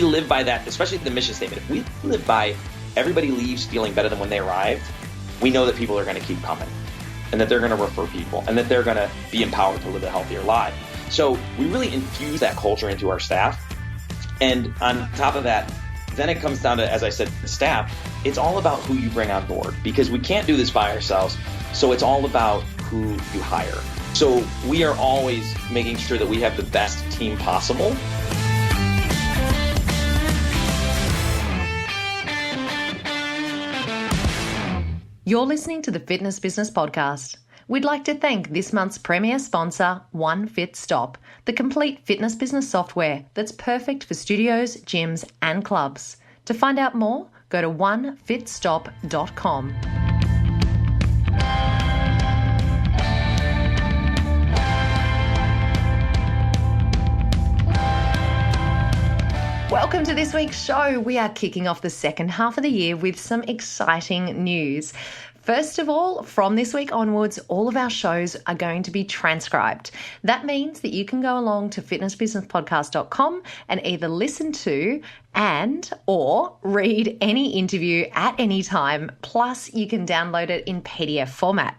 live by that, especially the mission statement, if we live by everybody leaves feeling better than when they arrived, we know that people are going to keep coming and that they're going to refer people and that they're going to be empowered to live a healthier life. So we really infuse that culture into our staff. And on top of that, then it comes down to, as I said, staff. It's all about who you bring on board, because we can't do this by ourselves. So it's all about who you hire. So we are always making sure that we have the best team possible. You're listening to the Fitness Business Podcast. We'd like to thank this month's premier sponsor, OneFitStop, the complete fitness business software that's perfect for studios, gyms, and clubs. To find out more, go to onefitstop.com. Welcome to this week's show. We are kicking off the second half of the year with some exciting news. First of all, from this week onwards, all of our shows are going to be transcribed. That means that you can go along to fitnessbusinesspodcast.com and either listen to or read any interview at any time. Plus, you can download it in PDF format.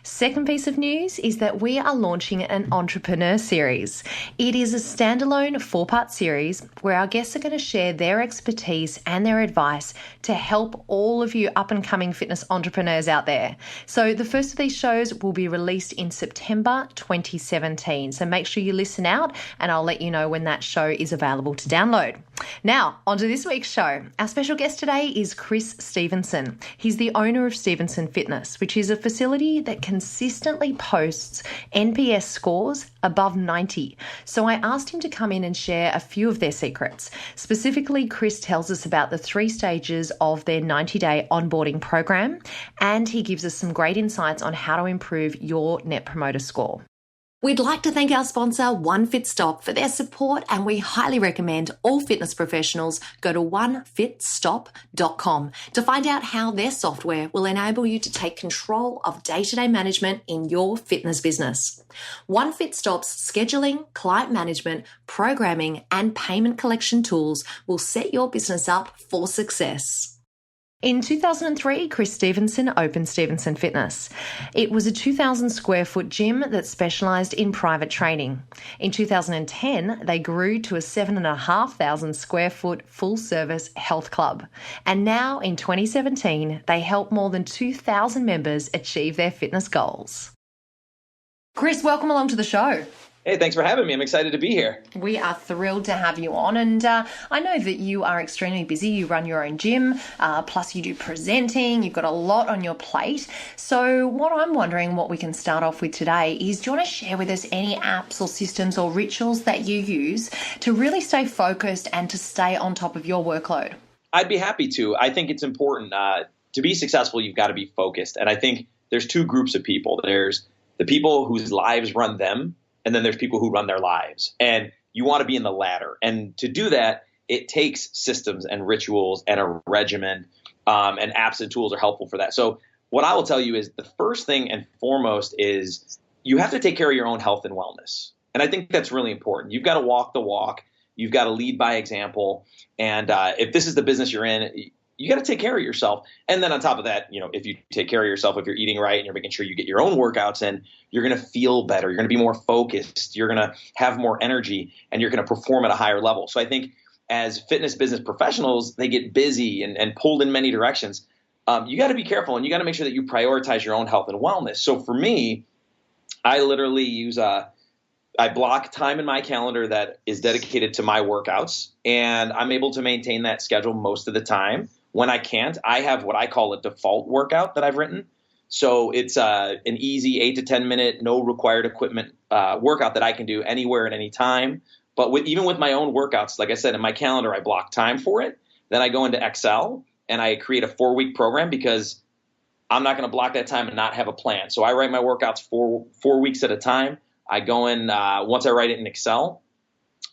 Second piece of news is that we are launching an entrepreneur series. It is a standalone 4-part series where our guests are going to share their expertise and their advice to help all of you up and coming fitness entrepreneurs out there. So the first of these shows will be released in September 2017. So make sure you listen out and I'll let you know when that show is available to download. Now, on to this week's show. Our special guest today is Chris Stevenson. He's the owner of Stevenson Fitness, which is a facility that consistently posts NPS scores above 90. So I asked him to come in and share a few of their secrets. Specifically, Chris tells us about the 3 stages of their 90-day onboarding program, and he gives us some great insights on how to improve your Net Promoter Score. We'd like to thank our sponsor, OneFitStop, for their support, and we highly recommend all fitness professionals go to onefitstop.com to find out how their software will enable you to take control of day-to-day management in your fitness business. OneFitStop's scheduling, client management, programming, and payment collection tools will set your business up for success. In 2003, Chris Stevenson opened Stevenson Fitness. It was a 2,000 square foot gym that specialised in private training. In 2010, they grew to a 7,500 square foot full service health club. And now in 2017, they help more than 2,000 members achieve their fitness goals. Chris, welcome along to the show. Hey, thanks for having me. I'm excited to be here. We are thrilled to have you on. And I know that you are extremely busy. You run your own gym, plus you do presenting. You've got a lot on your plate. So what I'm wondering, what we can start off with today is, do you want to share with us any apps or systems or rituals that you use to really stay focused and to stay on top of your workload? I'd be happy to. I think it's important. To be successful, you've got to be focused. And I think there's 2 groups of people. There's the people whose lives run them, and then there's people who run their lives. And you want to be in the latter. And to do that, it takes systems and rituals and a regimen, and apps and tools are helpful for that. So what I will tell you is the first thing and foremost is you have to take care of your own health and wellness. And I think that's really important. You've got to walk the walk. You've got to lead by example. And if this is the business you're in, you got to take care of yourself. And then on top of that, if you take care of yourself, if you're eating right and you're making sure you get your own workouts in, you're going to feel better. You're going to be more focused. You're going to have more energy and you're going to perform at a higher level. So I think as fitness business professionals, they get busy and pulled in many directions. You got to be careful and you got to make sure that you prioritize your own health and wellness. So for me, I literally use I block time in my calendar that is dedicated to my workouts, and I'm able to maintain that schedule most of the time. When I can't, I have what I call a default workout that I've written. So it's an easy 8 to 10 minute, no required equipment workout that I can do anywhere at any time. But even with my own workouts, like I said, in my calendar, I block time for it. Then I go into Excel and I create a 4-week program because I'm not going to block that time and not have a plan. So I write my workouts 4 weeks at a time. I go in, once I write it in Excel,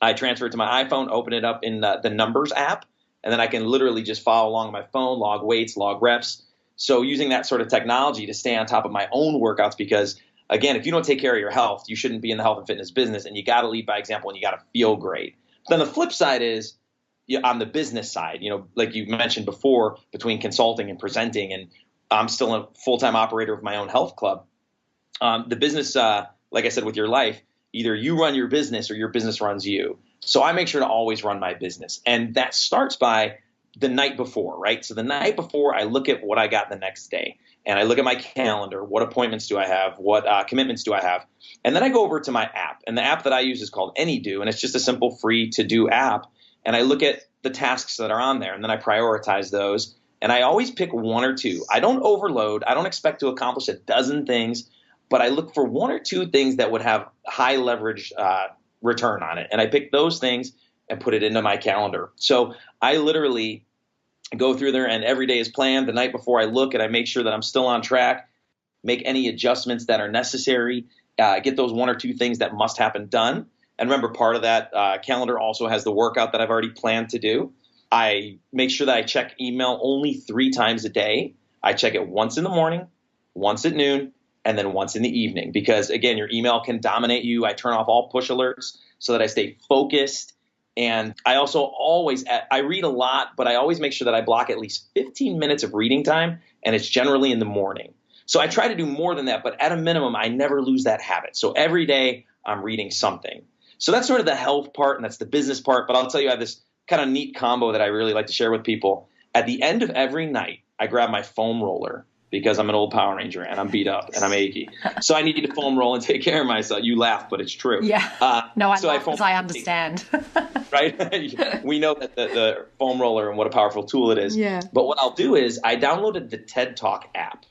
I transfer it to my iPhone, open it up in the Numbers app. And then I can literally just follow along on my phone, log weights, log reps. So using that sort of technology to stay on top of my own workouts, because again, if you don't take care of your health, you shouldn't be in the health and fitness business, and you got to lead by example and you got to feel great. Then the flip side is on the business side, like you mentioned before, between consulting and presenting, and I'm still a full-time operator of my own health club. The business, like I said, with your life, either you run your business or your business runs you. So I make sure to always run my business. And that starts by the night before, right? So the night before, I look at what I got the next day. And I look at my calendar. What appointments do I have? What commitments do I have? And then I go over to my app. And the app that I use is called AnyDo. And it's just a simple free to-do app. And I look at the tasks that are on there. And then I prioritize those. And I always pick one or two. I don't overload. I don't expect to accomplish a dozen things. But I look for one or two things that would have high leverage return on it. And I pick those things and put it into my calendar. So I literally go through there, and every day is planned. The night before, I look and I make sure that I'm still on track, make any adjustments that are necessary, get those one or two things that must happen done. And remember, part of that calendar also has the workout that I've already planned to do. I make sure that I check email only 3 times a day. I check it once in the morning, once at noon, and then once in the evening. Because, again, your email can dominate you. I turn off all push alerts so that I stay focused. And I also always – I read a lot, but I always make sure that I block at least 15 minutes of reading time, and it's generally in the morning. So I try to do more than that, but at a minimum, I never lose that habit. So every day I'm reading something. So that's sort of the health part, and that's the business part. But I'll tell you, I have this kind of neat combo that I really like to share with people. At the end of every night, I grab my foam roller because I'm an old Power Ranger and I'm beat up and I'm achy. So I need to foam roll and take care of myself. You laugh, but it's true. Yeah. No, I laugh because I understand. Right? We know that the foam roller and what a powerful tool it is. Yeah. But what I'll do is I downloaded the TED Talk app.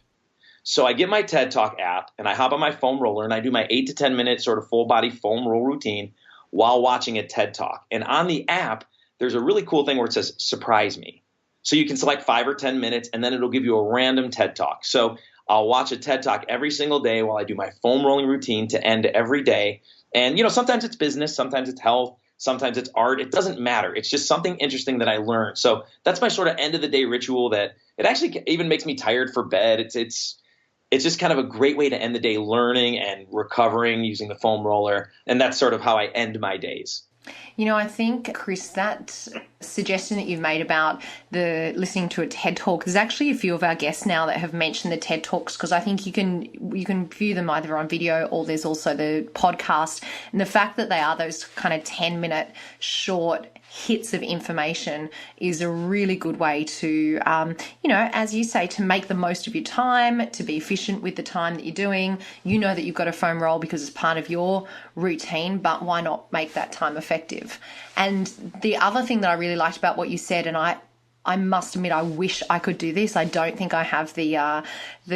So I get my TED Talk app and I hop on my foam roller and I do my 8 to 10 minute sort of full body foam roll routine while watching a TED Talk. And on the app, there's a really cool thing where it says, surprise me. So you can select 5 or 10 minutes, and then it'll give you a random TED Talk. So I'll watch a TED Talk every single day while I do my foam rolling routine to end every day. And, sometimes it's business, sometimes it's health, sometimes it's art. It doesn't matter. It's just something interesting that I learned. So that's my sort of end of the day ritual that it actually even makes me tired for bed. It's just kind of a great way to end the day learning and recovering using the foam roller. And that's sort of how I end my days. I think, Chris, that suggestion that you've made about the listening to a TED Talk, there's actually a few of our guests now that have mentioned the TED Talks, because I think you can view them either on video or there's also the podcast. And the fact that they are those kind of 10-minute short hits of information is a really good way to, as you say, to make the most of your time, to be efficient with the time that you're doing. You know that you've got a foam roll because it's part of your routine, but why not make that time effective? And the other thing that I really liked about what you said, and I must admit, I wish I could do this. I don't think I have the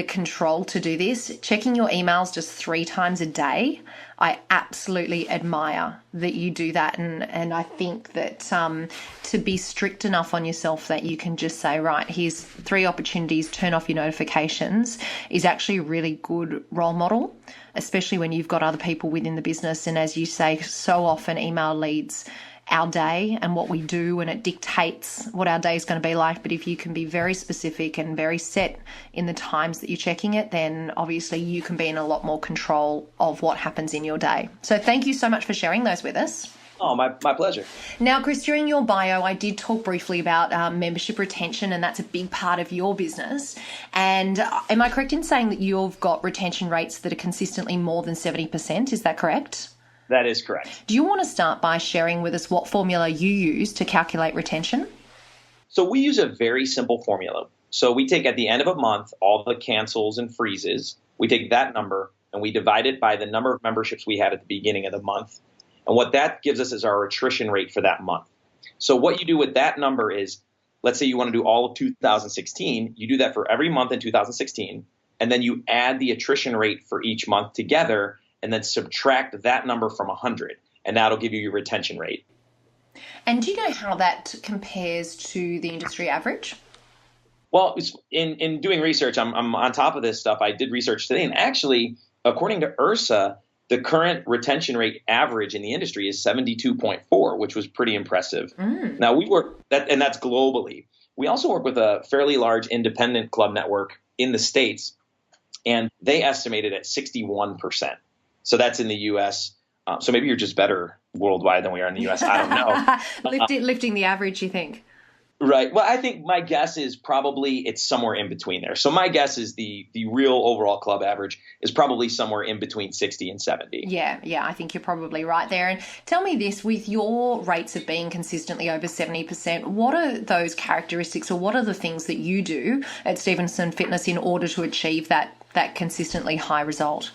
control to do this. Checking your emails just 3 times a day, I absolutely admire that you do that. And I think that to be strict enough on yourself that you can just say, right, here's 3 opportunities, turn off your notifications, is actually a really good role model, especially when you've got other people within the business. And as you say, so often email leads our day and what we do, and it dictates what our day is going to be like. But if you can be very specific and very set in the times that you're checking it, then obviously you can be in a lot more control of what happens in your day. So thank you so much for sharing those with us. Oh, my pleasure. Now, Chris, during your bio, I did talk briefly about membership retention, and that's a big part of your business. And am I correct in saying that you've got retention rates that are consistently more than 70%? Is that correct? That is correct. Do you want to start by sharing with us what formula you use to calculate retention? So we use a very simple formula. So we take at the end of a month all the cancels and freezes. We take that number and we divide it by the number of memberships we had at the beginning of the month. And what that gives us is our attrition rate for that month. So what you do with that number is, let's say you want to do all of 2016. You do that for every month in 2016. And then you add the attrition rate for each month together, and then subtract that number from 100, and that'll give you your retention rate. And do you know how that compares to the industry average? Well, in doing research, I'm on top of this stuff. I did research today, and actually, according to IHRSA, the current retention rate average in the industry is 72.4, which was pretty impressive. Now, we work and that's globally. We also work with a fairly large independent club network in the States, and they estimate it at 61%. So that's in the U.S. So maybe you're just better worldwide than we are in the US. I don't know. Lifting the average, you think? Right. Well, I think my guess is probably it's somewhere in between there. So my guess is the real overall club average is probably somewhere in between 60 and 70. Yeah, I think you're probably right there. And tell me this, with your rates of being consistently over 70%, what are those characteristics, or what are the things that you do at Stevenson Fitness in order to achieve that consistently high result?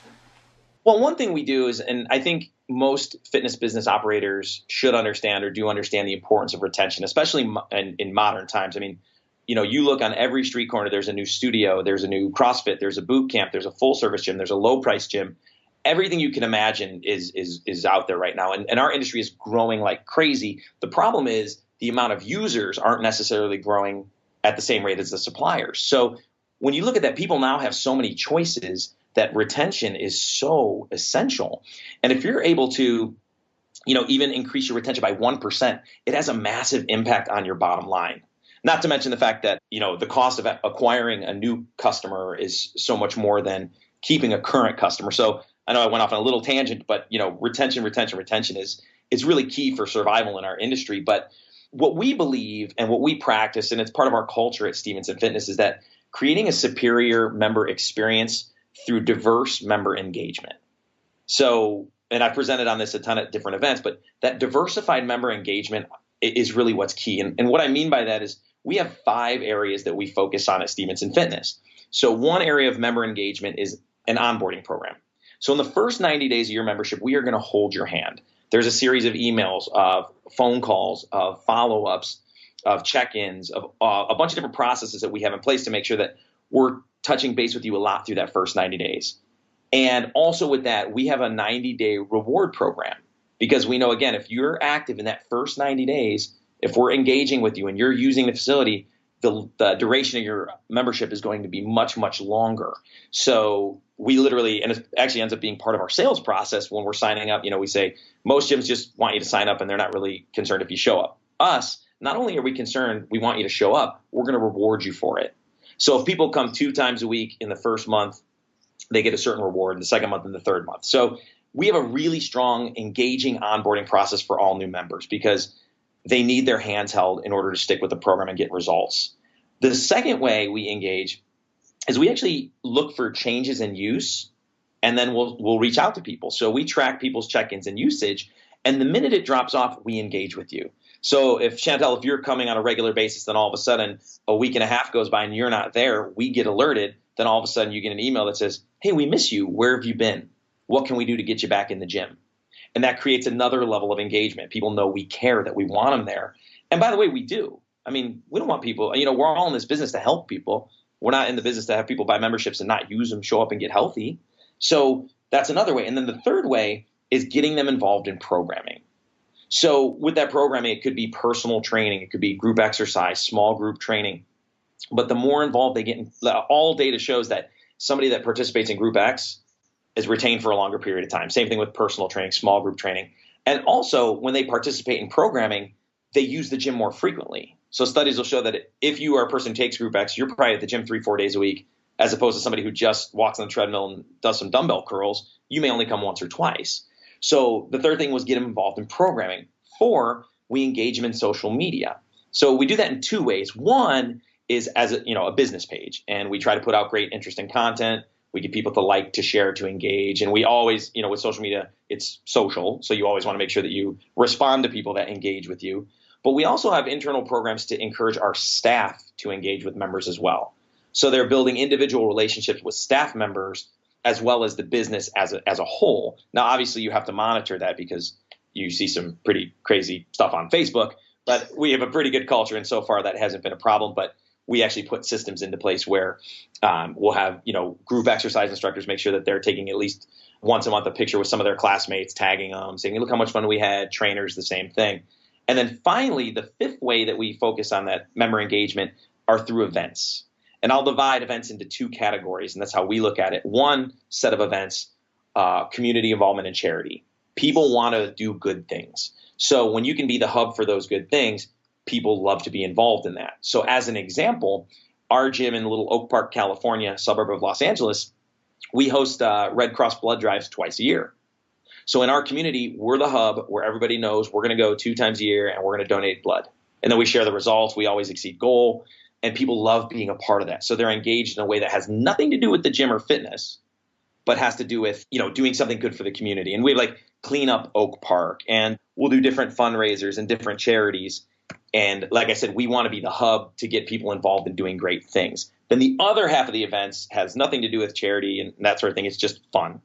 Well, one thing we do is, and I think most fitness business operators should understand or do understand the importance of retention, especially in modern times. I mean, you look on every street corner, there's a new studio, there's a new CrossFit, there's a boot camp, there's a full service gym, there's a low price gym. Everything you can imagine is out there right now. And our industry is growing like crazy. The problem is the amount of users aren't necessarily growing at the same rate as the suppliers. So when you look at that, people now have so many choices that retention is so essential. And if you're able to, even increase your retention by 1%, it has a massive impact on your bottom line. Not to mention the fact that, the cost of acquiring a new customer is so much more than keeping a current customer. So I know I went off on a little tangent, but, retention is really key for survival in our industry. But what we believe and what we practice, and it's part of our culture at Stevenson Fitness, is that creating a superior member experience through diverse member engagement. So, and I presented on this a ton of different events, but that diversified member engagement is really what's key. And what I mean by that is we have 5 areas that we focus on at Stevenson Fitness. So one area of member engagement is an onboarding program. So in the first 90 days of your membership, we are going to hold your hand. There's a series of emails, of phone calls, of follow-ups, of check-ins, of a bunch of different processes that we have in place to make sure that we're touching base with you a lot through that first 90 days. And also with that, we have a 90-day reward program, because we know, again, if you're active in that first 90 days, if we're engaging with you and you're using the facility, the duration of your membership is going to be much, much longer. So we literally, and it actually ends up being part of our sales process when we're signing up, we say most gyms just want you to sign up and they're not really concerned if you show up. Us, not only are we concerned we want you to show up, we're going to reward you for it. So if people come 2 times a week in the first month, they get a certain reward in the second month and the third month. So we have a really strong, engaging onboarding process for all new members because they need their hands held in order to stick with the program and get results. The second way we engage is we actually look for changes in use, and then we'll reach out to people. So we track people's check-ins and usage, and the minute it drops off, we engage with you. So if Chantel, if you're coming on a regular basis, then all of a sudden a week and a half goes by and you're not there, we get alerted. Then all of a sudden you get an email that says, hey, we miss you. Where have you been? What can we do to get you back in the gym? And that creates another level of engagement. People know we care, that we want them there. And by the way, we do. I mean, we don't want people, we're all in this business to help people. We're not in the business to have people buy memberships and not use them, show up and get healthy. So that's another way. And then the third way is getting them involved in programming. So with that programming, it could be personal training, it could be group exercise, small group training. But the more involved they get, all data shows that somebody that participates in Group X is retained for a longer period of time. Same thing with personal training, small group training. And also when they participate in programming, they use the gym more frequently. So studies will show that if you are a person who takes Group X, you're probably at the gym 3-4 days a week, as opposed to somebody who just walks on the treadmill and does some dumbbell curls. You may only come once or twice. So the third thing was get them involved in programming. 4, we engage them in social media. So we do that in 2 ways. One is as a business page, and we try to put out great, interesting content. We get people to like, to share, to engage. And we always, with social media, it's social. So you always want to make sure that you respond to people that engage with you. But we also have internal programs to encourage our staff to engage with members as well. So they're building individual relationships with staff members as well as the business as a whole. Now, obviously, you have to monitor that because you see some pretty crazy stuff on Facebook. But we have a pretty good culture, and so far that hasn't been a problem. But we actually put systems into place where we'll have, group exercise instructors make sure that they're taking at least once a month a picture with some of their classmates, tagging them, saying, look how much fun we had. Trainers, the same thing. And then finally, the 5th way that we focus on that member engagement are through events. And I'll divide events into 2 categories, and that's how we look at it. One set of events, community involvement and charity. People want to do good things. So when you can be the hub for those good things, people love to be involved in that. So as an example, our gym in Little Oak Park, California, suburb of Los Angeles, we host Red Cross blood drives twice a year. So in our community, we're the hub where everybody knows we're going to go 2 times a year and we're going to donate blood. And then we share the results. We always exceed goal. And people love being a part of that. So they're engaged in a way that has nothing to do with the gym or fitness, but has to do with, doing something good for the community. And we like clean up Oak Park, and we'll do different fundraisers and different charities. And like I said, we want to be the hub to get people involved in doing great things. Then the other half of the events has nothing to do with charity and that sort of thing. It's just fun.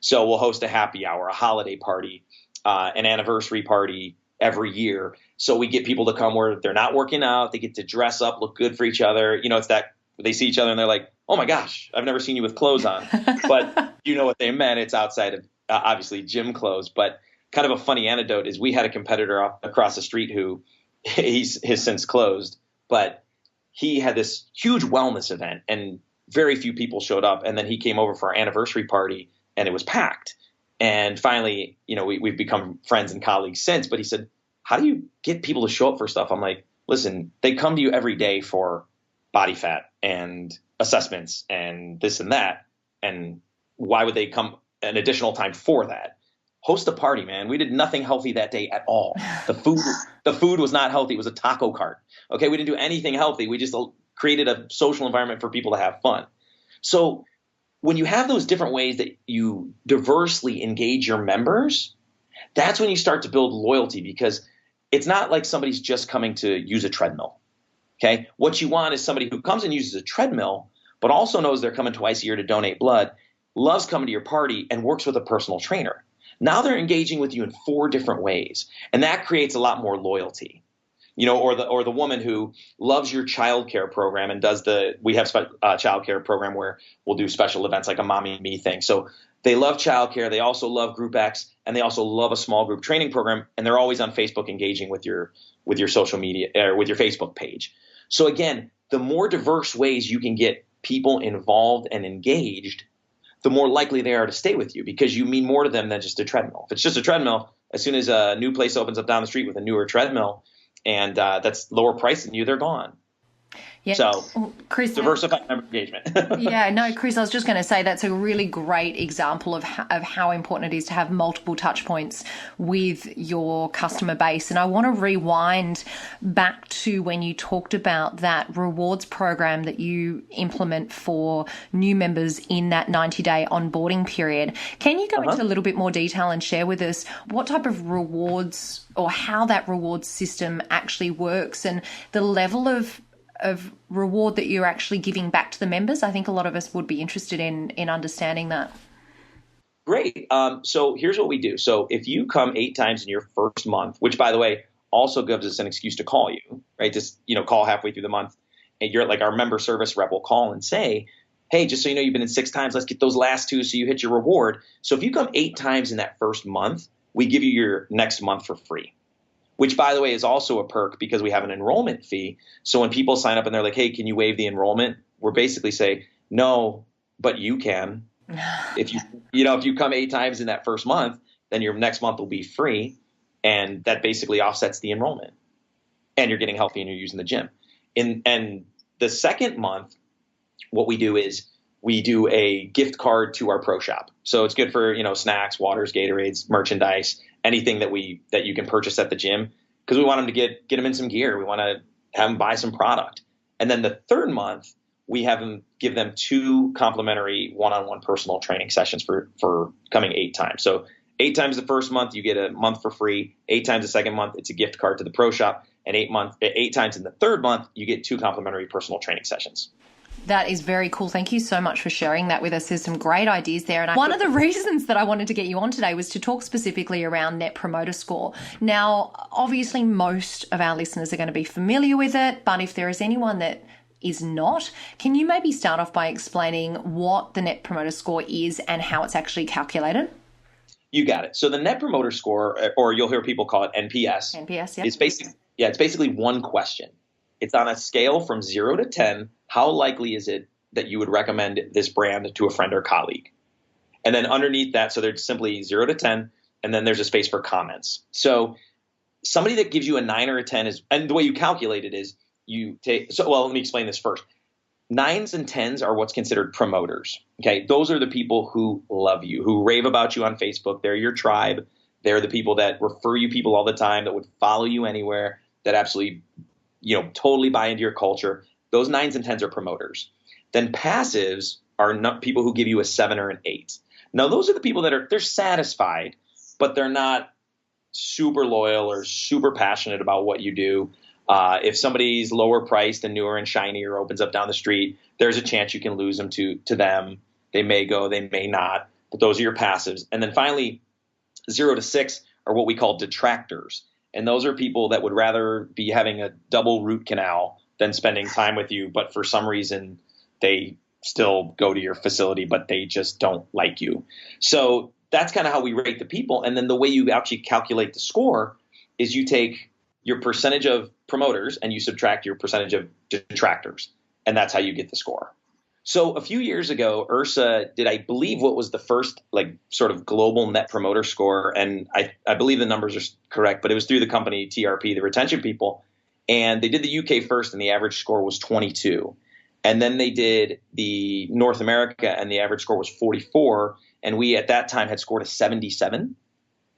So we'll host a happy hour, a holiday party, an anniversary party every year. So we get people to come where they're not working out. They get to dress up, look good for each other. It's that they see each other and they're like, oh my gosh, I've never seen you with clothes on. But you know what they meant. It's outside of obviously gym clothes. But kind of a funny anecdote is we had a competitor across the street who has since closed, but he had this huge wellness event and very few people showed up. And then he came over for our anniversary party and it was packed. And finally, we've become friends and colleagues since, but he said, how do you get people to show up for stuff? I'm like, listen, they come to you every day for body fat and assessments and this and that. And why would they come an additional time for that? Host a party, man. We did nothing healthy that day at all. The food was not healthy. It was a taco cart. Okay. We didn't do anything healthy. We just created a social environment for people to have fun. So when you have those different ways that you diversely engage your members, that's when you start to build loyalty, because it's not like somebody's just coming to use a treadmill. Okay. What you want is somebody who comes and uses a treadmill, but also knows they're coming twice a year to donate blood, loves coming to your party, and works with a personal trainer. Now they're engaging with you in 4 different ways. And that creates a lot more loyalty. Or the woman who loves your childcare program and we have childcare program where we'll do special events like a Mommy and Me thing. So they love childcare. They also love Group X, and they also love a small group training program. And they're always on Facebook engaging with your social media or with your Facebook page. So again, the more diverse ways you can get people involved and engaged, the more likely they are to stay with you, because you mean more to them than just a treadmill. If it's just a treadmill, as soon as a new place opens up down the street with a newer treadmill, and that's lower price than you, they're gone. Yeah. So, Chris, diversify member engagement. Yeah, no, Chris, I was just going to say that's a really great example of how important it is to have multiple touch points with your customer base. And I want to rewind back to when you talked about that rewards program that you implement for new members in that 90-day onboarding period. Can you go into a little bit more detail and share with us what type of rewards or how that rewards system actually works and the level of reward that you're actually giving back to the members? I think a lot of us would be interested in understanding that. Great. So here's what we do. So if you come 8 times in your first month, which by the way, also gives us an excuse to call you, right? Just, call halfway through the month, and you're like, our member service rep will call and say, hey, just so you know, you've been in 6 times, let's get those last 2 so you hit your reward. So if you come 8 times in that first month, we give you your next month for free. Which, by the way, is also a perk because we have an enrollment fee. So when people sign up and they're like, hey, can you waive the enrollment? We're basically saying, no, but you can. If you come 8 times in that first month, then your next month will be free. And that basically offsets the enrollment. And you're getting healthy and you're using the gym. And the second month, what we do is we do a gift card to our pro shop. So it's good for, snacks, waters, Gatorades, merchandise, anything that you can purchase at the gym, because we want them to get them in some gear. We want to have them buy some product. And then the third month, we have them give them 2 complimentary one-on-one personal training sessions for coming 8 times. So 8 times the first month, you get a month for free. 8 times the second month, it's a gift card to the pro shop. And 8 times in the third month, you get 2 complimentary personal training sessions. That is very cool. Thank you so much for sharing that with us. There's some great ideas there. And one of the reasons that I wanted to get you on today was to talk specifically around Net Promoter Score. Now, obviously, most of our listeners are going to be familiar with it, but if there is anyone that is not, can you maybe start off by explaining what the Net Promoter Score is and how it's actually calculated? You got it. So the Net Promoter Score, or you'll hear people call it NPS. NPS, yeah. It's basically one question. It's on a scale from 0 to 10. How likely is it that you would recommend this brand to a friend or colleague? And then underneath that, so there's simply 0 to 10, and then there's a space for comments. So somebody that gives you a 9 or a 10 is, and the way you calculate it is let me explain this first. Nines and tens are what's considered promoters. Okay. Those are the people who love you, who rave about you on Facebook. They're your tribe. They're the people that refer you people all the time, that would follow you anywhere, that absolutely, totally buy into your culture. Those nines and tens are promoters. Then passives are not people who give you a 7 or an 8. Now, those are the people that they're satisfied, but they're not super loyal or super passionate about what you do. If somebody's lower priced and newer and shinier opens up down the street, there's a chance you can lose them to them. They may go, they may not, but those are your passives. And then finally, 0 to 6 are what we call detractors. And those are people that would rather be having a double root canal than spending time with you. But for some reason, they still go to your facility, but they just don't like you. So that's kind of how we rate the people. And then the way you actually calculate the score is you take your percentage of promoters and you subtract your percentage of detractors. And that's how you get the score. So a few years ago, IHRSA did, I believe, what was the first sort of global net promoter score. And I believe the numbers are correct, but it was through the company TRP, the retention people. And they did the UK first, and the average score was 22. And then they did the North America, and the average score was 44. And we at that time had scored a 77.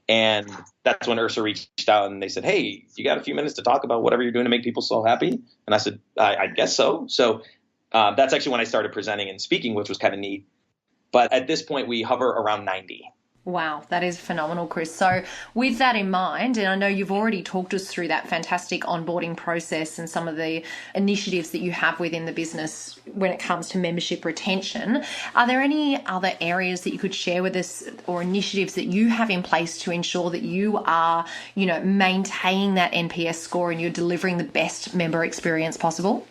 And that's when IHRSA reached out and they said, hey, you got a few minutes to talk about whatever you're doing to make people so happy? And I said, I guess so. So that's actually when I started presenting and speaking, which was kind of neat. But at this point, we hover around 90. Wow, that is phenomenal, Chris. So with that in mind, and I know you've already talked us through that fantastic onboarding process and some of the initiatives that you have within the business when it comes to membership retention, are there any other areas that you could share with us or initiatives that you have in place to ensure that you are, maintaining that NPS score and you're delivering the best member experience possible?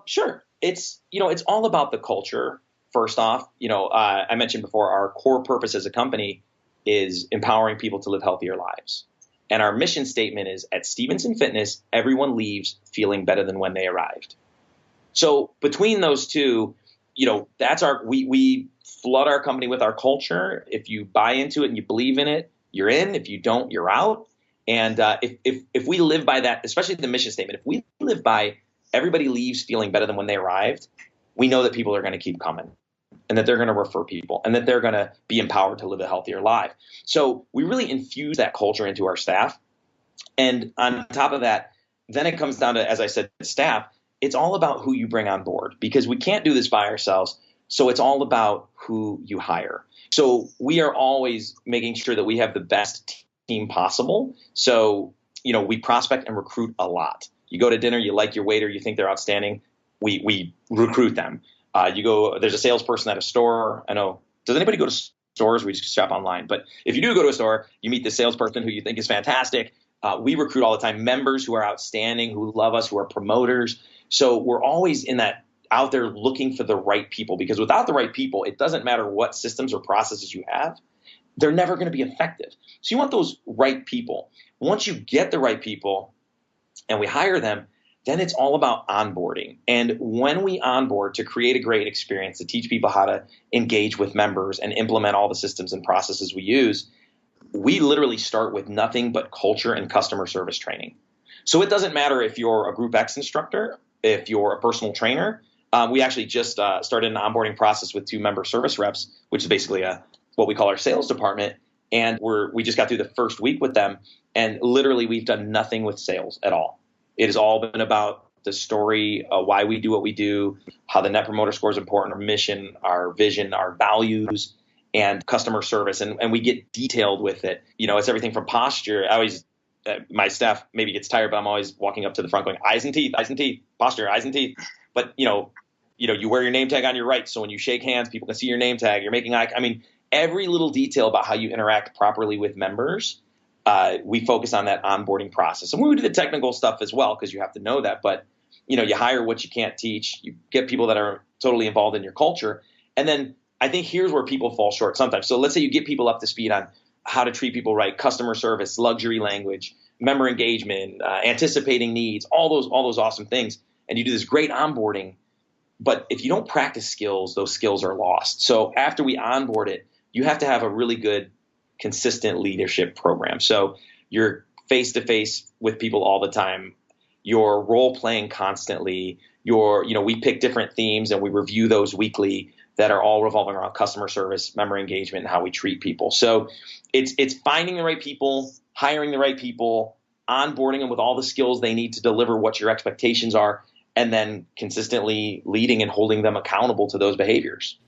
Sure. It's all about the culture. First off, I mentioned before, our core purpose as a company is empowering people to live healthier lives. And our mission statement is, at Stevenson Fitness, everyone leaves feeling better than when they arrived. So between those two, that's we flood our company with our culture. If you buy into it and you believe in it, you're in. If you don't, you're out. And if we live by that, especially the mission statement, if we live by everybody leaves feeling better than when they arrived, we know that people are going to keep coming, and that they're going to refer people, and that they're going to be empowered to live a healthier life. So we really infuse that culture into our staff. And on top of that, then it comes down to, as I said, staff. It's all about who you bring on board, because we can't do this by ourselves. So it's all about who you hire. So we are always making sure that we have the best team possible. So, we prospect and recruit a lot. You go to dinner, you like your waiter, you think they're outstanding. We recruit them. There's a salesperson at a store. I know, does anybody go to stores? We just shop online. But if you do go to a store, you meet the salesperson who you think is fantastic. We recruit all the time members who are outstanding, who love us, who are promoters. So we're always out there looking for the right people, because without the right people, it doesn't matter what systems or processes you have. They're never going to be effective. So you want those right people. Once you get the right people and we hire them, then it's all about onboarding. And when we onboard to create a great experience, to teach people how to engage with members and implement all the systems and processes we use, we literally start with nothing but culture and customer service training. So it doesn't matter if you're a Group X instructor, if you're a personal trainer. We actually just started an onboarding process with 2 member service reps, which is basically what we call our sales department. And we just got through the first week with them. And literally, we've done nothing with sales at all. It has all been about the story, why we do what we do, how the Net Promoter Score is important, our mission, our vision, our values, and customer service. And we get detailed with it. It's everything from posture. My staff maybe gets tired, but I'm always walking up to the front going, eyes and teeth, posture, eyes and teeth. But, you wear your name tag on your right. So when you shake hands, people can see your name tag. You're making every little detail about how you interact properly with members. We focus on that onboarding process. And we do the technical stuff as well, because you have to know that. But, you hire what you can't teach. You get people that are totally involved in your culture. And then I think here's where people fall short sometimes. So let's say you get people up to speed on how to treat people right, customer service, luxury language, member engagement, anticipating needs, all those awesome things. And you do this great onboarding. But if you don't practice skills, those skills are lost. So after we onboard it, you have to have a really good, consistent leadership program. So you're face to face with people all the time. You're role playing constantly. we pick different themes and we review those weekly that are all revolving around customer service, member engagement, and how we treat people. So it's finding the right people, hiring the right people, onboarding them with all the skills they need to deliver what your expectations are, and then consistently leading and holding them accountable to those behaviors.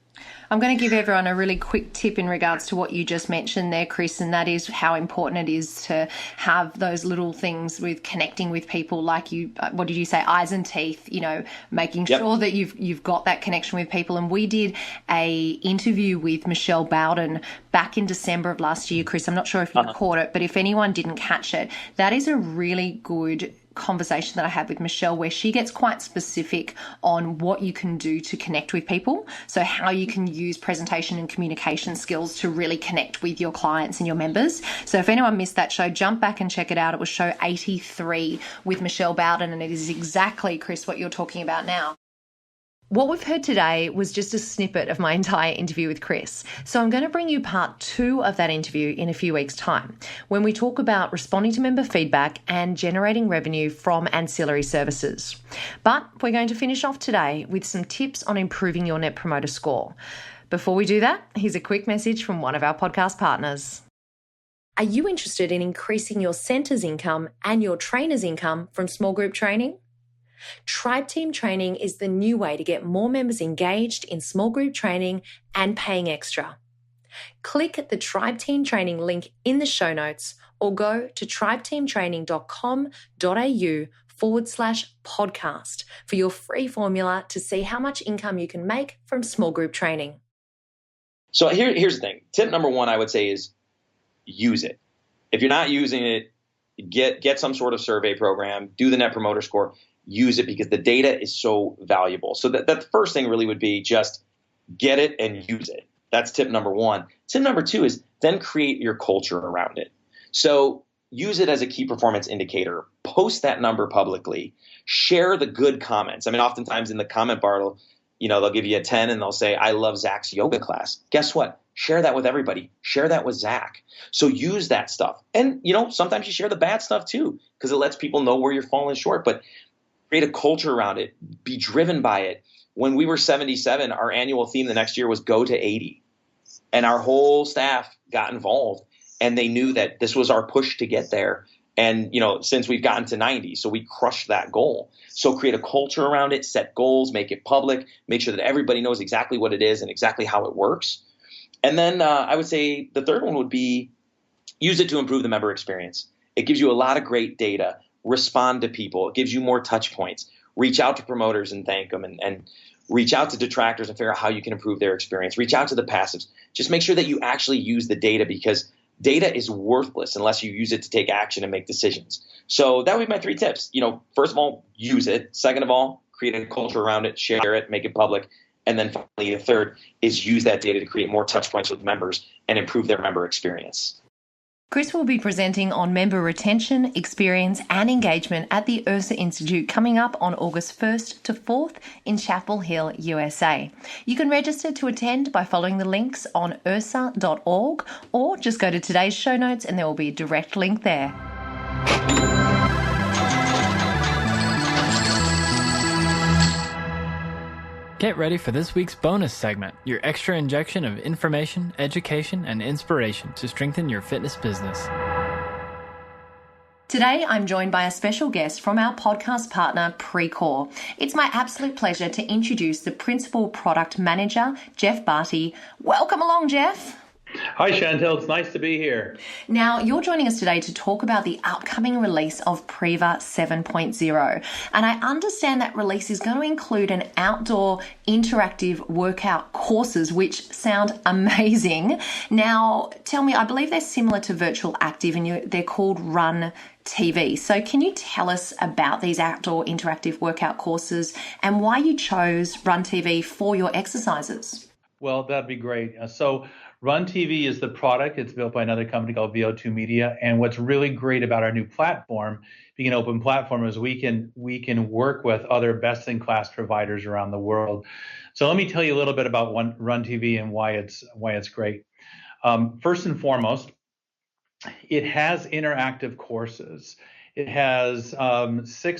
I'm going to give everyone a really quick tip in regards to what you just mentioned there, Chris, and that is how important it is to have those little things with connecting with people, like what did you say, eyes and teeth, making sure that you've got that connection with people. And we did a interview with Michelle Bowden back in December of last year, Chris. I'm not sure if you caught it, but if anyone didn't catch it, that is a really good conversation that I had with Michelle, where she gets quite specific on what you can do to connect with people. So how you can use presentation and communication skills to really connect with your clients and your members. So if anyone missed that show, jump back and check it out. It was show 83 with Michelle Bowden, and it is exactly, Chris, what you're talking about now. What we've heard today was just a snippet of my entire interview with Chris. So I'm going to bring you part 2 of that interview in a few weeks' time, when we talk about responding to member feedback and generating revenue from ancillary services. But we're going to finish off today with some tips on improving your Net Promoter Score. Before we do that, here's a quick message from one of our podcast partners. Are you interested in increasing your centre's income and your trainer's income from small group training? Tribe Team Training is the new way to get more members engaged in small group training and paying extra. Click the Tribe Team Training link in the show notes or go to tribeteamtraining.com.au/podcast for your free formula to see how much income you can make from small group training. So here's the thing. Tip number 1, I would say, is use it. If you're not using it, get some sort of survey program, do the Net Promoter Score. Use it, because the data is so valuable. So that the first thing really would be just get it and use it. That's tip number 1. Tip number 2 is then create your culture around it. So use it as a key performance indicator. Post that number publicly. Share the good comments. I mean, oftentimes in the comment bar, they'll give you a 10 and they'll say, I love Zach's yoga class. Guess what? Share that with everybody. Share that with Zach. So use that stuff. And, sometimes you share the bad stuff too, because it lets people know where you're falling short. But create a culture around it. Be driven by it. When we were 77, our annual theme the next year was go to 80. And our whole staff got involved, and they knew that this was our push to get there. And, since we've gotten to 90, so we crushed that goal. So create a culture around it, set goals, make it public, make sure that everybody knows exactly what it is and exactly how it works. And then I would say the third one would be use it to improve the member experience. It gives you a lot of great data. Respond to people. It gives you more touch points. Reach out to promoters and thank them, and reach out to detractors and figure out how you can improve their experience. Reach out to the passives. Just make sure that you actually use the data, because data is worthless unless you use it to take action and make decisions. So that would be my 3 tips. First of all, use it. Second of all, create a culture around it, share it, make it public. And then finally, the third is use that data to create more touch points with members and improve their member experience. Chris will be presenting on member retention, experience and engagement at the IHRSA Institute coming up on August 1st to 4th in Chapel Hill, USA. You can register to attend by following the links on IHRSA.org, or just go to today's show notes and there will be a direct link there. Get ready for this week's bonus segment, your extra injection of information, education, and inspiration to strengthen your fitness business. Today, I'm joined by a special guest from our podcast partner, Precor. It's my absolute pleasure to introduce the Principal Product Manager, Jeff Barty. Welcome along, Jeff. Hi, Chantel. It's nice to be here. Now, you're joining us today to talk about the upcoming release of Preva 7.0. And I understand that release is going to include an outdoor interactive workout courses, which sound amazing. Now, tell me, I believe they're similar to Virtual Active and they're called Run TV. So can you tell us about these outdoor interactive workout courses and why you chose Run TV for your exercises? Well, that'd be great. So Run TV is the product. It's built by another company called VO2 Media. And what's really great about our new platform, being an open platform, is we can work with other best-in-class providers around the world. So let me tell you a little bit about Run TV and why it's great. First and foremost, it has interactive courses. It has 6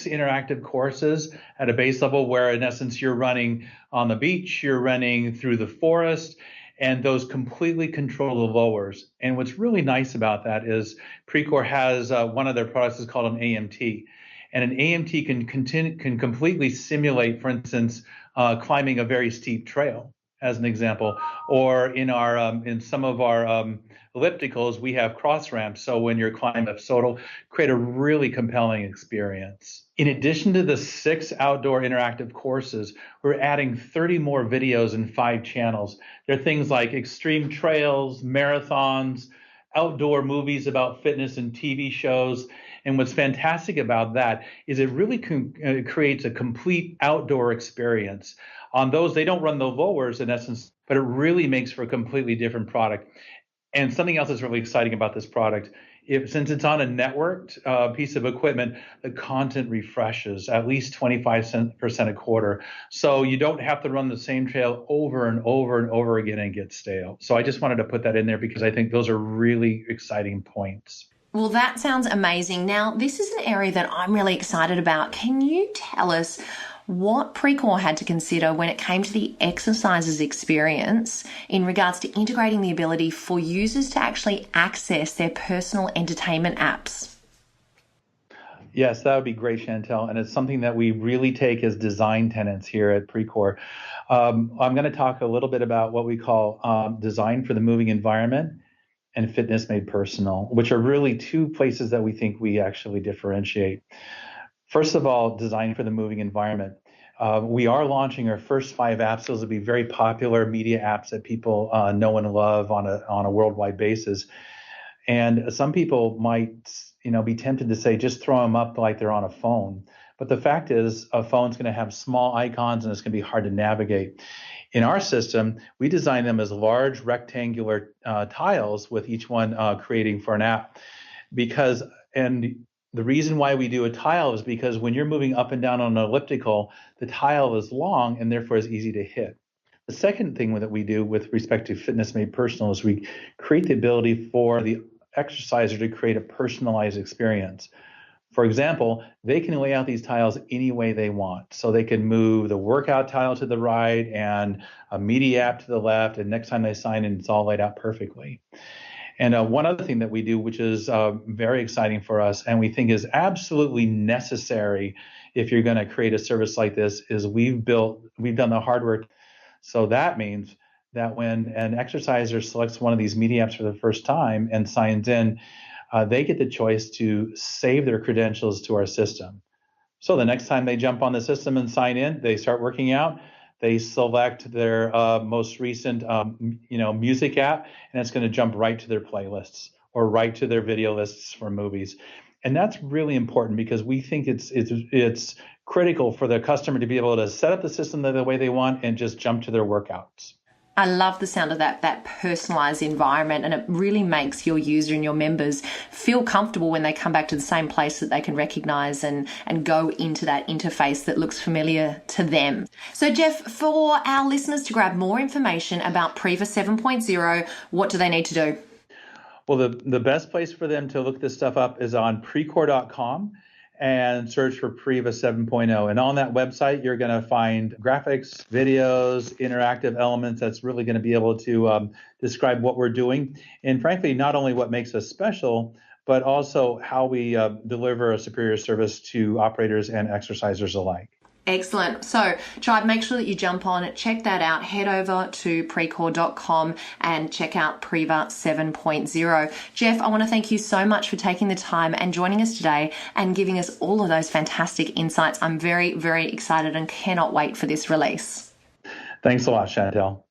interactive courses at a base level where, in essence, you're running on the beach, you're running through the forest, and those completely control the lowers. And what's really nice about that is Precor has one of their products is called an AMT. And an AMT can completely simulate, for instance, climbing a very steep trail, as an example, or in some of our ellipticals, we have cross ramps. So when you're climbing up, so it'll create a really compelling experience. In addition to the 6 outdoor interactive courses, we're adding 30 more videos in 5 channels. There are things like extreme trails, marathons, outdoor movies about fitness and TV shows. And what's fantastic about that is it really creates a complete outdoor experience. On those, they don't run the lowers in essence, but it really makes for a completely different product. And something else that's really exciting about this product, since it's on a networked piece of equipment, the content refreshes at least 25% a quarter. So you don't have to run the same trail over and over and over again and get stale. So I just wanted to put that in there because I think those are really exciting points. Well, that sounds amazing. Now, this is an area that I'm really excited about. Can you tell us what Precor had to consider when it came to the exercises experience in regards to integrating the ability for users to actually access their personal entertainment apps? Yes, that would be great, Chantel. And it's something that we really take as design tenets here at Precor. I'm going to talk a little bit about what we call design for the moving environment and fitness made personal, which are really 2 places that we think we actually differentiate. First of all, design for the moving environment. We are launching our first 5 apps. Those will be very popular media apps that people know and love on a worldwide basis. And some people might, be tempted to say, just throw them up like they're on a phone. But the fact is, a phone's going to have small icons and it's going to be hard to navigate. In our system, we design them as large rectangular tiles with each one creating for an app. And the reason why we do a tile is because when you're moving up and down on an elliptical, the tile is long and therefore is easy to hit. The second thing that we do with respect to fitness made personal is we create the ability for the exerciser to create a personalized experience. For example, they can lay out these tiles any way they want. So they can move the workout tile to the right and a media app to the left, and next time they sign in, it's all laid out perfectly. And one other thing that we do, which is very exciting for us and we think is absolutely necessary if you're going to create a service like this, is we've done the hard work. So that means that when an exerciser selects one of these media apps for the first time and signs in, they get the choice to save their credentials to our system. So the next time they jump on the system and sign in, they start working out, they select their most recent music app, and it's going to jump right to their playlists or right to their video lists for movies. And that's really important because we think it's critical for the customer to be able to set up the system the way they want and just jump to their workouts. I love the sound of that personalized environment, and it really makes your user and your members feel comfortable when they come back to the same place that they can recognize and go into that interface that looks familiar to them. So Jeff, for our listeners to grab more information about Priva 7.0, what do they need to do? Well, the best place for them to look this stuff up is on Precor.com and search for Priva 7.0. And on that website, you're going to find graphics, videos, interactive elements that's really going to be able to describe what we're doing. And frankly, not only what makes us special, but also how we deliver a superior service to operators and exercisers alike. Excellent. So, Tribe, make sure that you jump on it, check that out, head over to Precor.com and check out Priva 7.0. Jeff, I want to thank you so much for taking the time and joining us today and giving us all of those fantastic insights. I'm very, very excited and cannot wait for this release. Thanks a lot, Chantel.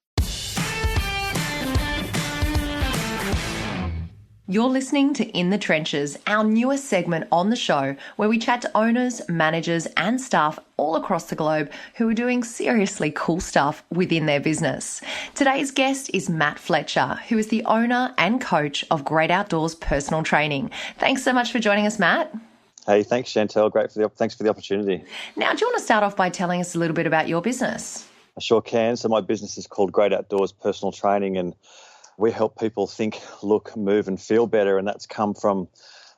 You're listening to In the Trenches, our newest segment on the show where we chat to owners, managers and staff all across the globe who are doing seriously cool stuff within their business. Today's guest is Matt Fletcher, who is the owner and coach of Great Outdoors Personal Training. Thanks so much for joining us, Matt. Hey, thanks, Chantel. Thanks for the opportunity. Now, do you want to start off by telling us a little bit about your business? I sure can. So my business is called Great Outdoors Personal Training, and we help people think, look, move and feel better. And that's come from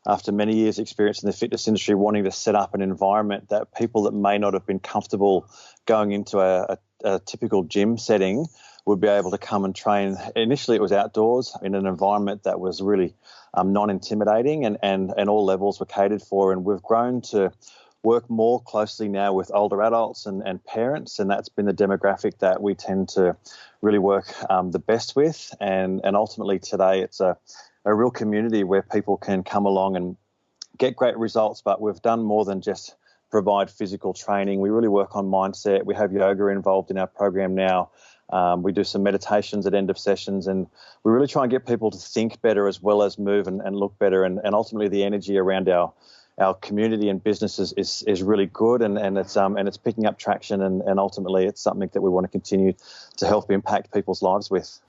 after many years' experience in the fitness industry, wanting to set up an environment that people that may not have been comfortable going into a typical gym setting would be able to come and train. Initially, it was outdoors in an environment that was really non-intimidating, and all levels were catered for. And we've grown to work more closely now with older adults and parents, and that's been the demographic that we tend to really work the best with. And ultimately today it's a real community where people can come along and get great results, but we've done more than just provide physical training. We really work on mindset. We have yoga involved in our program now. We do some meditations at end of sessions, and we really try and get people to think better as well as move and look better. And ultimately the energy around our community and businesses is really good, and it's picking up traction, and ultimately it's something that we want to continue to help impact people's lives with.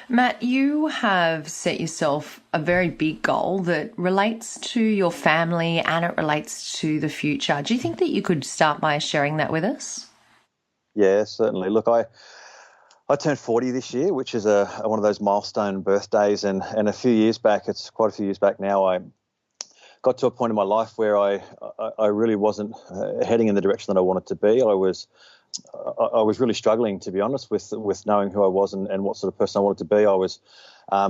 Matt, you have set yourself a very big goal that relates to your family and it relates to the future. Do you think that you could start by sharing that with us? Yeah, certainly. Look, I turned 40 this year, which is one of those milestone birthdays, and a few years back, it's quite a few years back now, I got to a point in my life where I really wasn't heading in the direction that I wanted to be. I was really struggling, to be honest, with knowing who I was and what sort of person I wanted to be. I was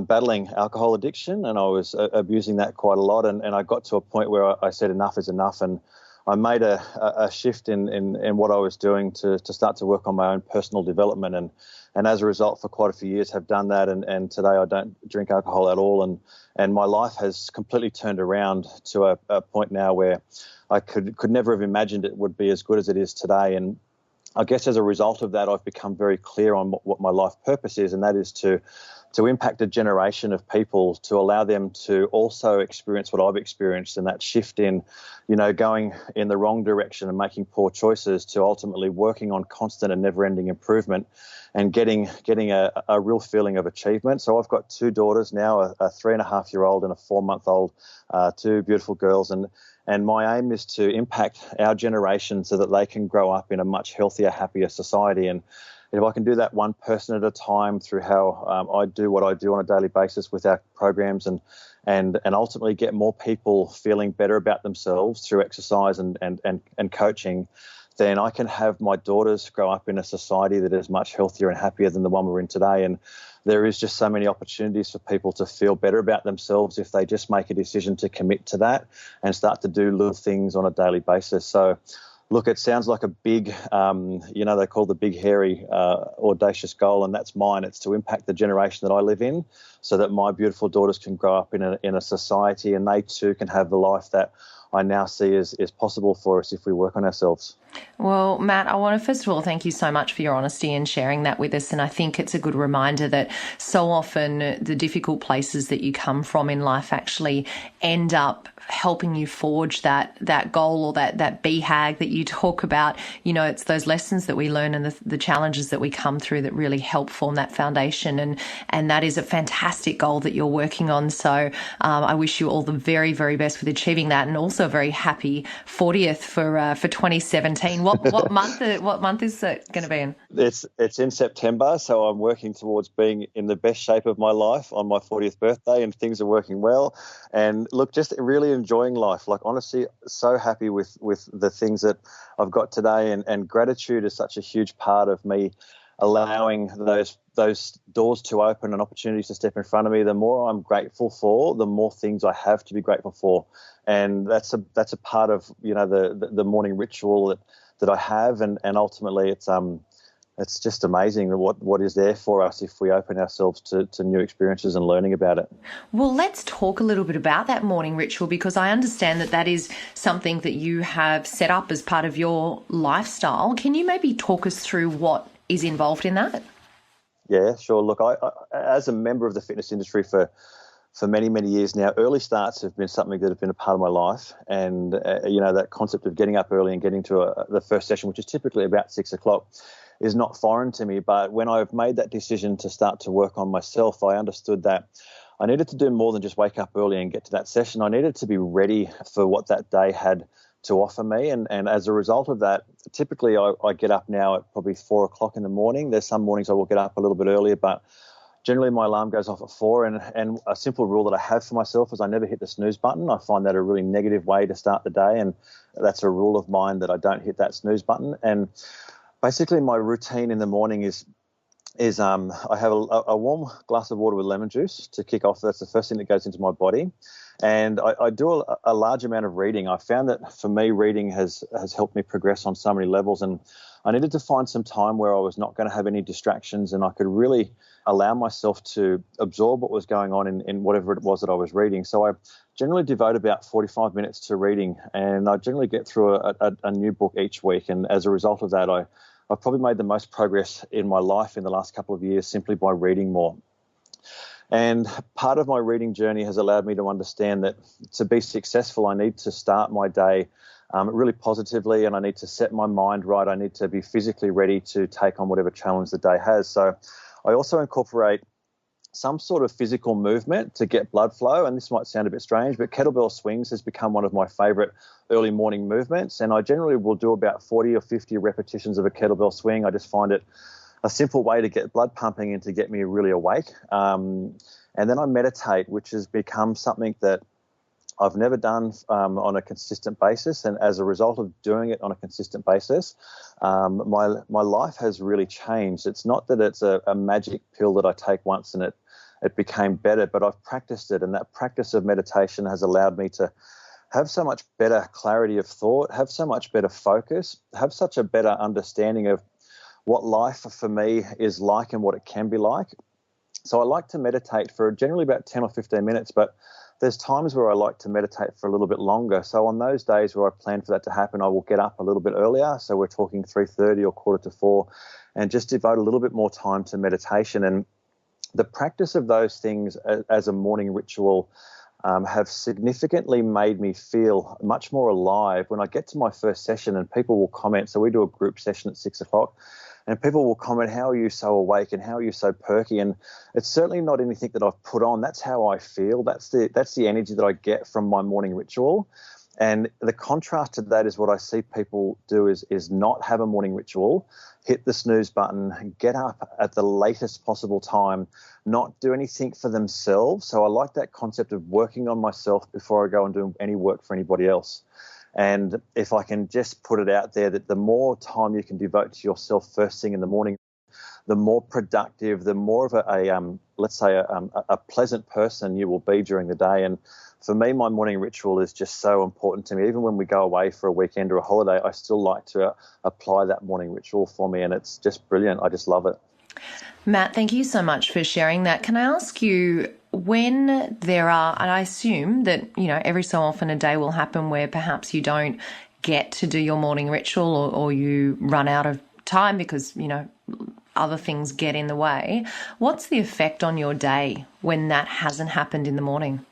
battling alcohol addiction, and I was abusing that quite a lot. And I got to a point where I said enough is enough, and I made a shift in what I was doing to start to work on my own personal development. And as a result, for quite a few years, have done that. And today I don't drink alcohol at all. And my life has completely turned around to a point now where I could never have imagined it would be as good as it is today. And I guess as a result of that, I've become very clear on what my life purpose is, and that is to impact a generation of people, to allow them to also experience what I've experienced, and that shift in, going in the wrong direction and making poor choices, to ultimately working on constant and never-ending improvement and getting a real feeling of achievement. So I've got two daughters now, a 3.5-year-old and a 4-month-old, two beautiful girls, and my aim is to impact our generation so that they can grow up in a much healthier, happier society. And if I can do that one person at a time through how I do what I do on a daily basis with our programs, and ultimately get more people feeling better about themselves through exercise and coaching, then I can have my daughters grow up in a society that is much healthier and happier than the one we're in today. And there is just so many opportunities for people to feel better about themselves if they just make a decision to commit to that and start to do little things on a daily basis. So, look, it sounds like a big, they call the big, hairy, audacious goal, and that's mine. It's to impact the generation that I live in so that my beautiful daughters can grow up in a society, and they too can have the life that I now see is possible for us if we work on ourselves. Well, Matt, I want to first of all thank you so much for your honesty and sharing that with us. And I think it's a good reminder that so often the difficult places that you come from in life actually end up helping you forge that goal, or that BHAG that you talk about. It's those lessons that we learn and the challenges that we come through that really help form that foundation. And that is a fantastic goal that you're working on. So I wish you all the very, very best with achieving that, and also a very happy 40th for 2017. What month is it going to be in? It's in September, so I'm working towards being in the best shape of my life on my 40th birthday, and things are working well. And look, just really enjoying life. Like, honestly, so happy with the things that I've got today, and gratitude is such a huge part of me allowing those doors to open and opportunities to step in front of me. The more I'm grateful for, the more things I have to be grateful for. And that's a part of the morning ritual that I have, and ultimately it's just amazing what is there for us if we open ourselves to new experiences and learning about it. Well, let's talk a little bit about that morning ritual, because I understand that is something that you have set up as part of your lifestyle. Can you maybe talk us through what is involved in that? Yeah, sure. Look, I as a member of the fitness industry for many, many years now, early starts have been something that have been a part of my life. And, that concept of getting up early and getting to the first session, which is typically about 6 o'clock, is not foreign to me. But when I've made that decision to start to work on myself, I understood that I needed to do more than just wake up early and get to that session. I needed to be ready for what that day had to offer me. And as a result of that, typically I get up now at probably 4 o'clock in the morning. There's some mornings I will get up a little bit earlier, but generally my alarm goes off at 4, and a simple rule that I have for myself is I never hit the snooze button. I find that a really negative way to start the day, and that's a rule of mine that I don't hit that snooze button. And basically my routine in the morning is I have a warm glass of water with lemon juice to kick off. That's the first thing that goes into my body. And I do a large amount of reading. I found that for me, reading has helped me progress on so many levels. And I needed to find some time where I was not going to have any distractions and I could really allow myself to absorb what was going on in whatever it was that I was reading. So I generally devote about 45 minutes to reading, and I generally get through a new book each week. And as a result of that, I've probably made the most progress in my life in the last couple of years simply by reading more. And part of my reading journey has allowed me to understand that to be successful, I need to start my day really positively, and I need to set my mind right. I need to be physically ready to take on whatever challenge the day has. So I also incorporate some sort of physical movement to get blood flow. And this might sound a bit strange, but kettlebell swings has become one of my favorite early morning movements. And I generally will do about 40 or 50 repetitions of a kettlebell swing. I just find it a simple way to get blood pumping and to get me really awake. And then I meditate, which has become something that I've never done on a consistent basis. And as a result of doing it on a consistent basis, my life has really changed. It's not that it's a magic pill that I take once and it became better, but I've practiced it. And that practice of meditation has allowed me to have so much better clarity of thought, have so much better focus, have such a better understanding of what life for me is like and what it can be like. So I like to meditate for generally about 10 or 15 minutes, but there's times where I like to meditate for a little bit longer. So on those days where I plan for that to happen, I will get up a little bit earlier. So we're talking 3:30 or 3:45, and just devote a little bit more time to meditation. And the practice of those things as a morning ritual have significantly made me feel much more alive when I get to my first session and people will comment. So we do a group session at 6 o'clock. And people will comment, how are you so awake and how are you so perky? And it's certainly not anything that I've put on. That's how I feel. That's the energy that I get from my morning ritual. And the contrast to that is what I see people do is not have a morning ritual, hit the snooze button, get up at the latest possible time, not do anything for themselves. So I like that concept of working on myself before I go and do any work for anybody else. And if I can just put it out there that the more time you can devote to yourself first thing in the morning, the more productive, the more of a pleasant person you will be during the day. And for me, my morning ritual is just so important to me. Even when we go away for a weekend or a holiday, I still like to apply that morning ritual for me. And it's just brilliant. I just love it. Matt, thank you so much for sharing that. Can I ask you, when there are, and I assume that, every so often a day will happen where perhaps you don't get to do your morning ritual or you run out of time because, other things get in the way. What's the effect on your day when that hasn't happened in the morning?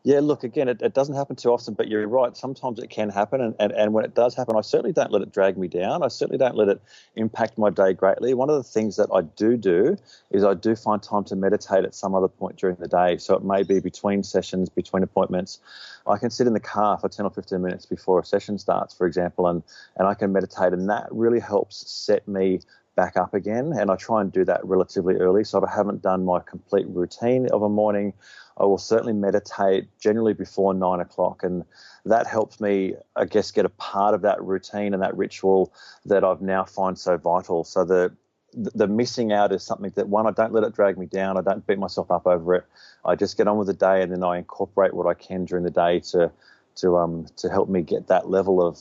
Yeah, look, again, it doesn't happen too often, but you're right. Sometimes it can happen. And when it does happen, I certainly don't let it drag me down. I certainly don't let it impact my day greatly. One of the things that I do is I do find time to meditate at some other point during the day. So it may be between sessions, between appointments. I can sit in the car for 10 or 15 minutes before a session starts, for example, and I can meditate. And that really helps set me back up again. And I try and do that relatively early. So if I haven't done my complete routine of a morning, I will certainly meditate generally before 9 o'clock. And that helps me, I guess, get a part of that routine and that ritual that I've now find so vital. So the missing out is something that, one, I don't let it drag me down. I don't beat myself up over it. I just get on with the day, and then I incorporate what I can during the day to help me get that level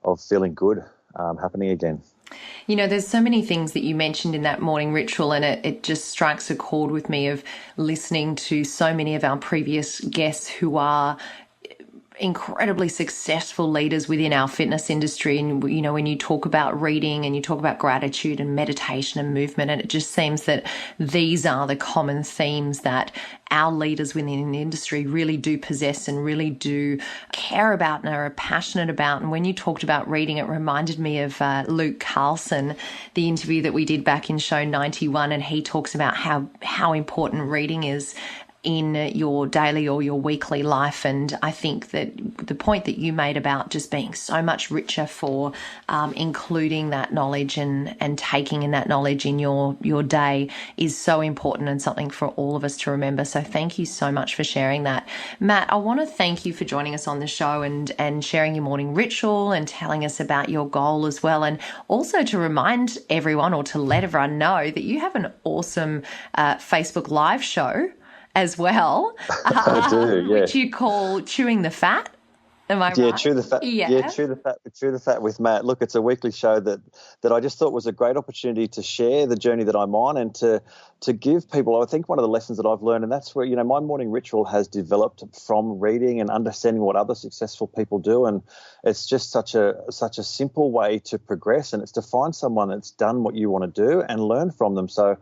of feeling good happening again. There's so many things that you mentioned in that morning ritual, and it just strikes a chord with me of listening to so many of our previous guests who are incredibly successful leaders within our fitness industry. And, when you talk about reading and you talk about gratitude and meditation and movement, and it just seems that these are the common themes that our leaders within the industry really do possess and really do care about and are passionate about. And when you talked about reading, it reminded me of Luke Carlson, the interview that we did back in show 91, and he talks about how important reading is in your daily or your weekly life. And I think that the point that you made about just being so much richer for including that knowledge and taking in that knowledge in your day is so important and something for all of us to remember. So thank you so much for sharing that. Matt, I want to thank you for joining us on the show and sharing your morning ritual and telling us about your goal as well. And also to remind everyone, or to let everyone know, that you have an awesome Facebook Live show as well, I do, yeah. which you call Chewing the Fat. Am I right? Yeah, Chew the Fat. Yeah, Chew the Fat with Matt. Look, it's a weekly show that I just thought was a great opportunity to share the journey that I'm on and to give people, I think, one of the lessons that I've learned, and that's where, my morning ritual has developed from reading and understanding what other successful people do, and it's just such a simple way to progress, and it's to find someone that's done what you want to do and learn from them. So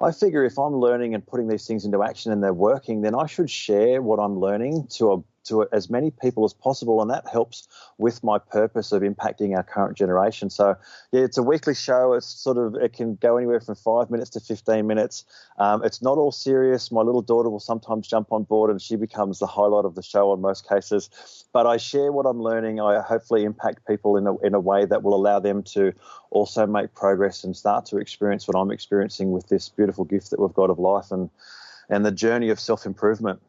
I figure if I'm learning and putting these things into action and they're working, then I should share what I'm learning to as many people as possible, and that helps with my purpose of impacting our current generation. So, yeah, it's a weekly show. It can go anywhere from 5 minutes to 15 minutes. It's not all serious. My little daughter will sometimes jump on board, and she becomes the highlight of the show in most cases. But I share what I'm learning. I hopefully impact people in a way that will allow them to also make progress and start to experience what I'm experiencing with this beautiful gift that we've got of life and the journey of self-improvement.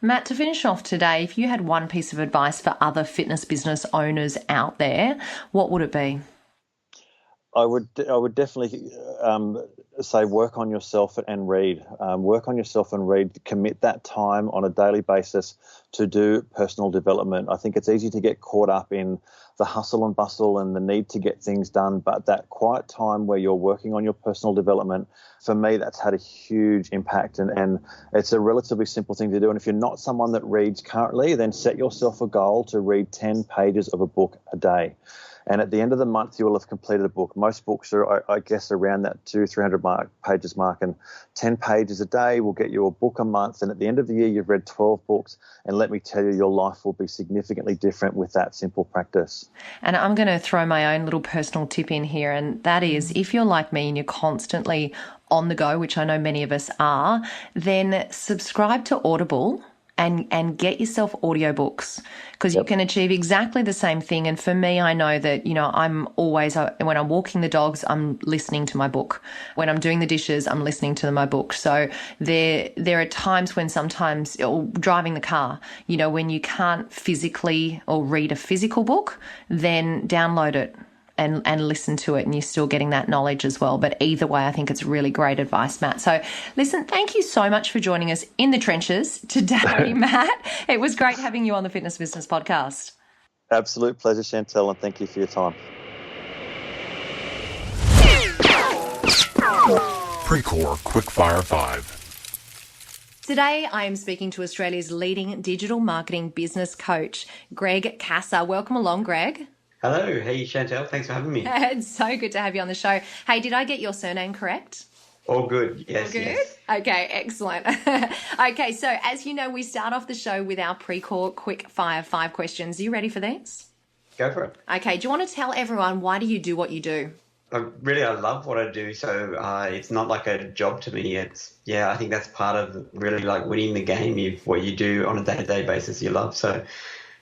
Matt, to finish off today, if you had one piece of advice for other fitness business owners out there, what would it be? I would definitely say work on yourself and read. Work on yourself and read. Commit that time on a daily basis to do personal development. I think it's easy to get caught up in the hustle and bustle and the need to get things done, but that quiet time where you're working on your personal development, for me, that's had a huge impact, and it's a relatively simple thing to do. And if you're not someone that reads currently, then set yourself a goal to read 10 pages of a book a day. And at the end of the month, you will have completed a book. Most books are, I guess, around that 200-300 pages mark, and 10 pages a day will get you a book a month. And at the end of the year, you've read 12 books. And let me tell you, your life will be significantly different with that simple practice. And I'm going to throw my own little personal tip in here, and that is, if you're like me and you're constantly on the go, which I know many of us are, then subscribe to Audible and get yourself audiobooks, because you can achieve exactly the same thing. And for me, I know that, I'm always, when I'm walking the dogs, I'm listening to my book. When I'm doing the dishes, I'm listening to my book. So there are times when sometimes, or driving the car, when you can't physically or read a physical book, then download it and listen to it, and you're still getting that knowledge as well. But either way, I think it's really great advice, Matt. So listen, thank you so much for joining us in the trenches today, Matt. It was great having you on the Fitness Business Podcast. Absolute pleasure, Chantel, and thank you for your time. Pre-Core Quickfire 5. Today, I am speaking to Australia's leading digital marketing business coach, Greg Casa. Welcome along, Greg. Hello. Hey, Chantel. Thanks for having me. It's so good to have you on the show. Hey, did I get your surname correct? All good. Yes. All good? Yes. Okay, excellent. Okay, so as you know, we start off the show with our pre-core quick fire 5 questions. Are you ready for these? Go for it. Okay, do you want to tell everyone, why do you do what you do? I love what I do. So it's not like a job to me. I think that's part of really like winning the game. What you do on a day-to-day basis, you love. So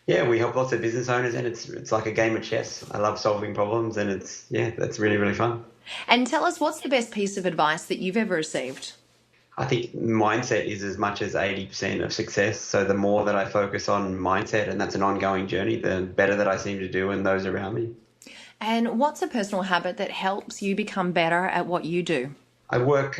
yeah, we help lots of business owners, and it's like a game of chess. I love solving problems, and that's really, really fun. And tell us, what's the best piece of advice that you've ever received? I think mindset is as much as 80% of success. So the more that I focus on mindset, and that's an ongoing journey, the better that I seem to do and those around me. And what's a personal habit that helps you become better at what you do? I work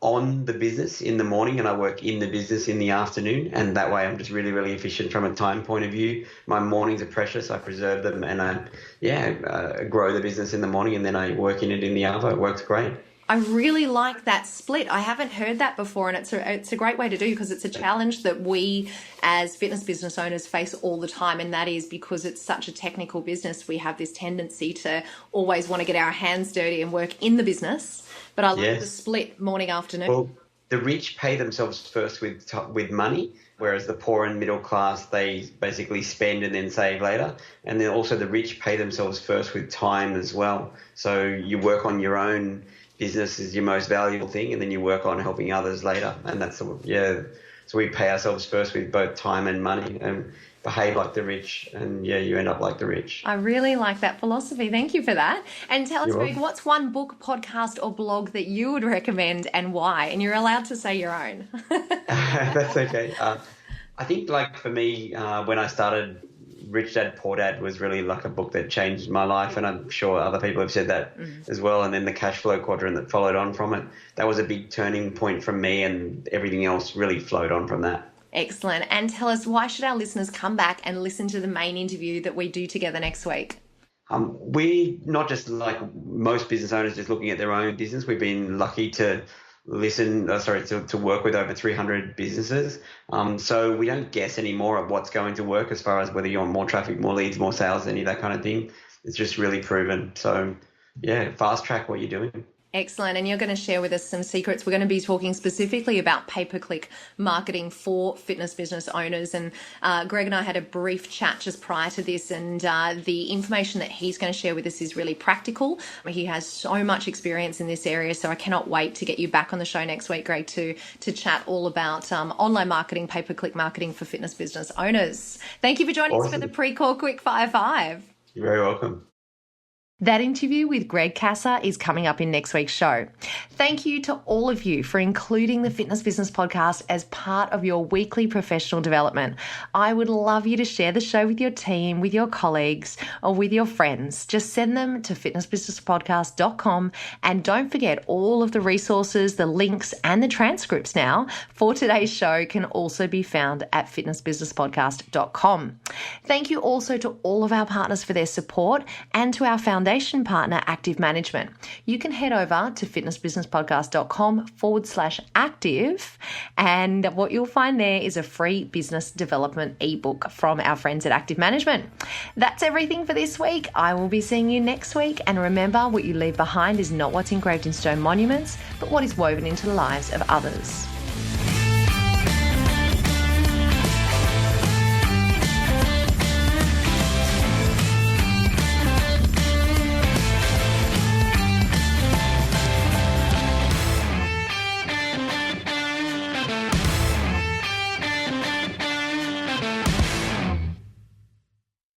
on the business in the morning, and I work in the business in the afternoon, and that way I'm just really, really efficient from a time point of view. My mornings are precious. I preserve them, and I grow the business in the morning, and then I work in it in the hour. It works great. I really like that split. I haven't heard that before, and it's a great way to do, because it's a challenge that we as fitness business owners face all the time, and that is because it's such a technical business. We have this tendency to always want to get our hands dirty and work in the business, but I like the split morning, afternoon. Well, the rich pay themselves first with money, whereas the poor and middle class, they basically spend and then save later. And then also the rich pay themselves first with time as well. So you work on your own business is your most valuable thing, and then you work on helping others later. And that's So we pay ourselves first with both time and money and behave like the rich, and you end up like the rich. I really like that philosophy. Thank you for that. And tell us, You're Greg, welcome. what's one book, podcast, or blog that you would recommend and why? And you're allowed to say your own. That's okay. I think, like, for me, when I started, Rich Dad Poor Dad was really like a book that changed my life, and I'm sure other people have said that as well. And then the cash flow quadrant that followed on from it, that was a big turning point for me, and everything else really flowed on from that. Excellent. And tell us, why should our listeners come back and listen to the main interview that we do together next week? We, not just like most business owners just looking at their own business, we've been lucky to to work with over 300 businesses. So we don't guess anymore at what's going to work as far as whether you want more traffic, more leads, more sales, any of that kind of thing. It's just really proven. So yeah, fast track what you're doing. Excellent. And you're going to share with us some secrets. We're going to be talking specifically about pay-per-click marketing for fitness business owners. And Greg and I had a brief chat just prior to this, and the information that he's going to share with us is really practical. He has so much experience in this area, so I cannot wait to get you back on the show next week, Greg, to chat all about online marketing, pay-per-click marketing for fitness business owners. Thank you for joining us for the Pre-Call Quickfire 5. You're very welcome. That interview with Greg Kasser is coming up in next week's show. Thank you to all of you for including the Fitness Business Podcast as part of your weekly professional development. I would love you to share the show with your team, with your colleagues, or with your friends. Just send them to fitnessbusinesspodcast.com, and don't forget all of the resources, the links, and the transcripts now for today's show can also be found at fitnessbusinesspodcast.com. Thank you also to all of our partners for their support, and to our foundation partner, Active Management. You can head over to fitnessbusinesspodcast.com/active, and what you'll find there is a free business development ebook from our friends at Active Management. That's everything for this week. I will be seeing you next week, and remember, what you leave behind is not what's engraved in stone monuments, but what is woven into the lives of others.